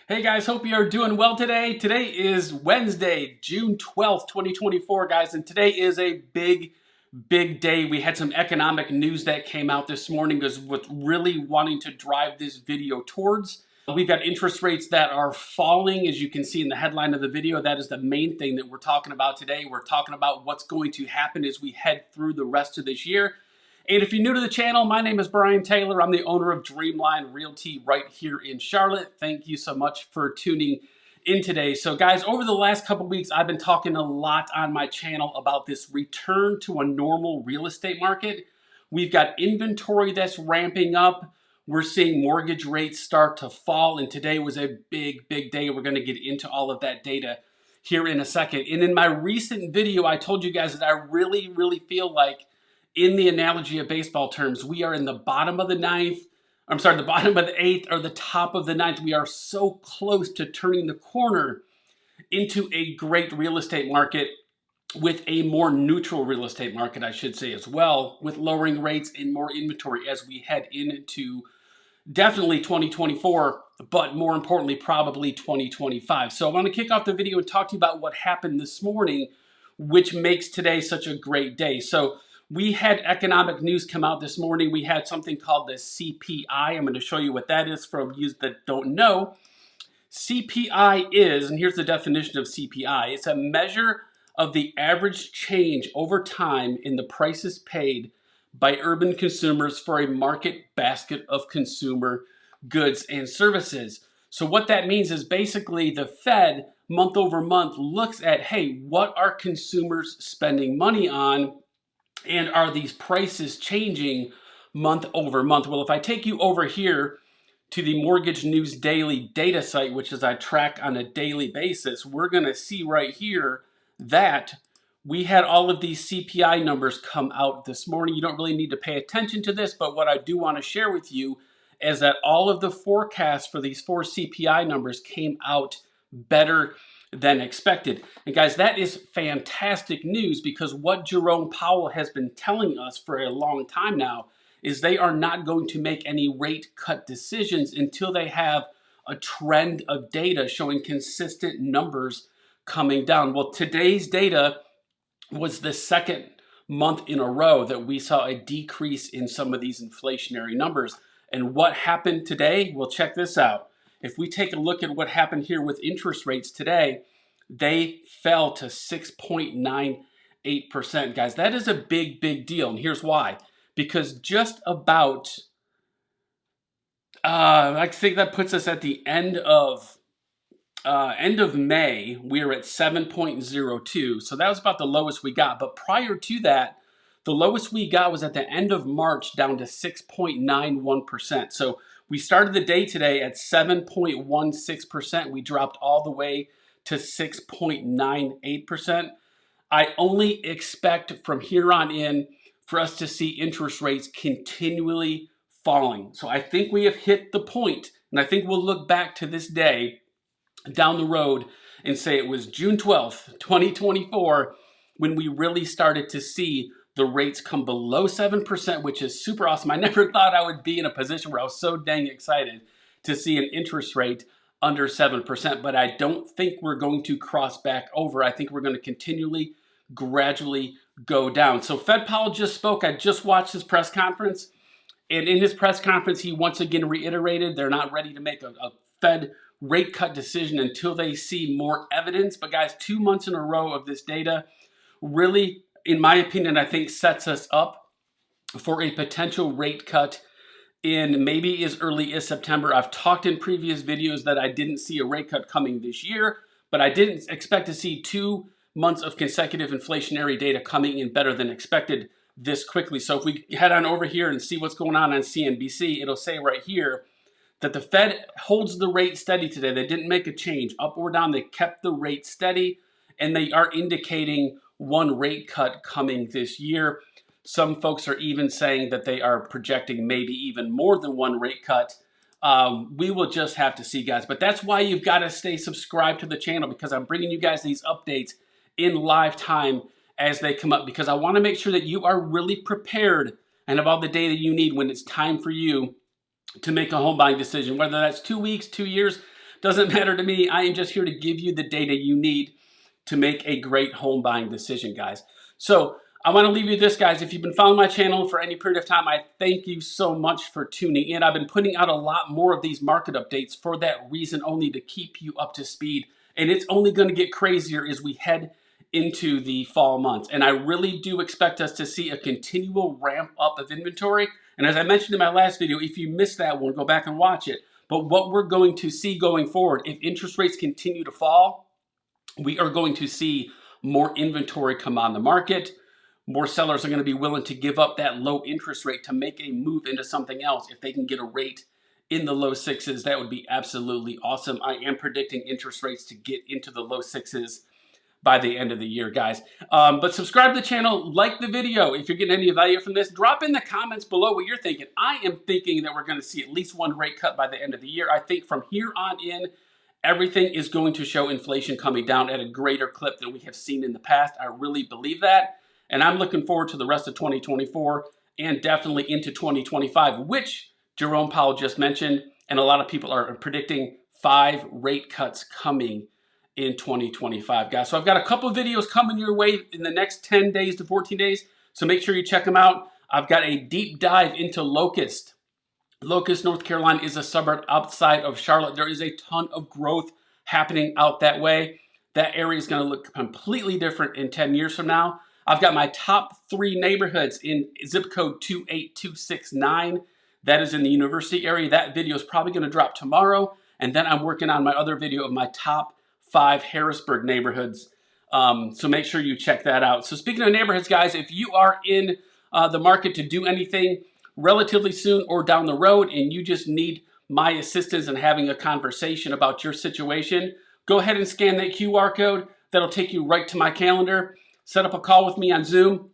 Hey guys, hope you are doing well today. Today is Wednesday, June 12th, 2024, guys, and today is a big day. We had some economic news that came out this morning is what really wanting to drive this video towards. We've got interest rates that are falling, as you can see in the headline of the video. That is the main thing that we're talking about today. We're talking about what's going to happen as we head through the rest of this year. And if you're new to the channel, my name is Brian Taylor. I'm the owner of Dreamline Realty right here in Charlotte. Thank you so much for tuning in today. So guys, over the last couple weeks, I've been talking a lot on my channel about this return to a normal real estate market. We've got inventory that's ramping up. We're seeing mortgage rates start to fall. And today was a big day. We're going to get into all of that data here in a second. And in my recent video, I told you guys that I really feel like, in the analogy of baseball terms, we are in the bottom of the ninth. I'm sorry, the bottom of the eighth or the top of the ninth. We are so close to turning the corner into a great real estate market with a more neutral real estate market, I should say, as well, with lowering rates and more inventory as we head into definitely 2024, but more importantly, probably 2025. So I want to kick off the video and talk to you about what happened this morning, which makes today such a great day. So we had economic news come out this morning. We had something called the CPI. I'm going to show you what that is for you that don't know. CPI is, and here's the definition of CPI, it's a measure of the average change over time in the prices paid by urban consumers for a market basket of consumer goods and services. So what that means is basically the Fed month over month looks at, hey, what are consumers spending money on? And are these prices changing month over month? Well, if I take you over here to the Mortgage News Daily data site, which is I track on a daily basis, we're going to see right here that we had all of these CPI numbers come out this morning. You don't really need to pay attention to this, but what I do want to share with you is that all of the forecasts for these four CPI numbers came out better than expected. And guys, that is fantastic news, because what Jerome Powell has been telling us for a long time now is they are not going to make any rate cut decisions until they have a trend of data showing consistent numbers coming down. Well, today's data was the second month in a row that we saw a decrease in some of these inflationary numbers. And what happened today? Well, check this out. If we take a look at what happened here with interest rates today, they fell to 6.98%. Guys, that is a big deal. And here's why. Because just about, I think that puts us at the end of May, we were at 7.02. So that was about the lowest we got. But prior to that, the lowest we got was at the end of March, down to 6.91%. So we started the day today at 7.16%. We dropped all the way to 6.98%. I only expect from here on in for us to see interest rates continually falling. So I think we have hit the point, and I think we'll look back to this day down the road and say it was June 12th, 2024, when we really started to see the rates come below 7%, which is super awesome. I never thought I would be in a position where I was so dang excited to see an interest rate under 7%, but I don't think we're going to cross back over. I think we're going to continually, gradually go down. So Fed Powell just spoke. I just watched his press conference, and in his press conference, he once again reiterated they're not ready to make a Fed rate cut decision until they see more evidence. But guys, 2 months in a row of this data really, in my opinion, I think sets us up for a potential rate cut in maybe as early as September. I've talked in previous videos that I didn't see a rate cut coming this year, but I didn't expect to see 2 months of consecutive inflationary data coming in better than expected this quickly. So if we head on over here and see what's going on CNBC, it'll say right here that the Fed holds the rate steady today. They didn't make a change up or down. They kept the rate steady, and they are indicating one rate cut coming this year. Some folks are even saying that they are projecting maybe even more than one rate cut. We will just have to see, guys. But that's why you've got to stay subscribed to the channel, because I'm bringing you guys these updates in live time as they come up, because I want to make sure that you are really prepared and have all the data you need when it's time for you to make a home buying decision, whether that's 2 weeks, 2 years, Doesn't matter to me. I am just here to give you the data you need to make a great home buying decision, guys. So I want to leave you this, guys. If you've been following my channel for any period of time, I thank you so much for tuning in. I've been putting out a lot more of these market updates for that reason only, to keep you up to speed. And it's only going to get crazier as we head into the fall months. And I really do expect us to see a continual ramp up of inventory. And as I mentioned in my last video, if you missed that one, go back and watch it. But what we're going to see going forward, if interest rates continue to fall, we are going to see more inventory come on the market. More sellers are going to be willing to give up that low interest rate to make a move into something else. If they can get a rate in the low sixes, that would be absolutely awesome. I am predicting interest rates to get into the low sixes by the end of the year, guys. But subscribe to the channel, like the video. If you're getting any value from this, drop in the comments below what you're thinking. I am thinking that we're going to see at least one rate cut by the end of the year. I think from here on in, everything is going to show inflation coming down at a greater clip than we have seen in the past. I really believe that. And I'm looking forward to the rest of 2024 and definitely into 2025, which Jerome Powell just mentioned. And a lot of people are predicting 5 rate cuts coming in 2025, guys. So I've got a couple of videos coming your way in the next 10 days to 14 days. So make sure you check them out. I've got a deep dive into Locust. Locust, North Carolina is a suburb outside of Charlotte. There is a ton of growth happening out that way. That area is going to look completely different in 10 years from now. I've got my top 3 neighborhoods in zip code 28269. That is in the university area. That video is probably going to drop tomorrow. And then I'm working on my other video of my top 5 Harrisburg neighborhoods. So make sure you check that out. So speaking of neighborhoods, guys, if you are in the market to do anything relatively soon or down the road and you just need my assistance in having a conversation about your situation, go ahead and scan that QR code. That'll take you right to my calendar. Set up a call with me on Zoom,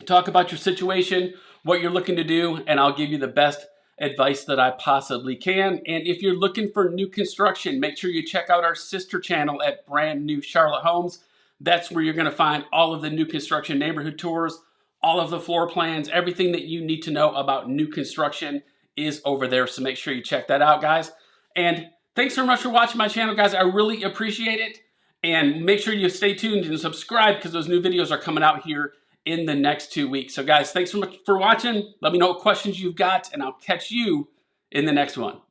talk about your situation, what you're looking to do, and I'll give you the best advice that I possibly can. And if you're looking for new construction, make sure you check out our sister channel at Brand New Charlotte Homes. That's where you're going to find all of the new construction neighborhood tours, all of the floor plans, everything that you need to know about new construction is over there. So make sure you check that out, guys. And thanks so much for watching my channel, guys. I really appreciate it. And make sure you stay tuned and subscribe because those new videos are coming out here in the next 2 weeks. So guys, thanks so much for watching. Let me know what questions you've got and I'll catch you in the next one.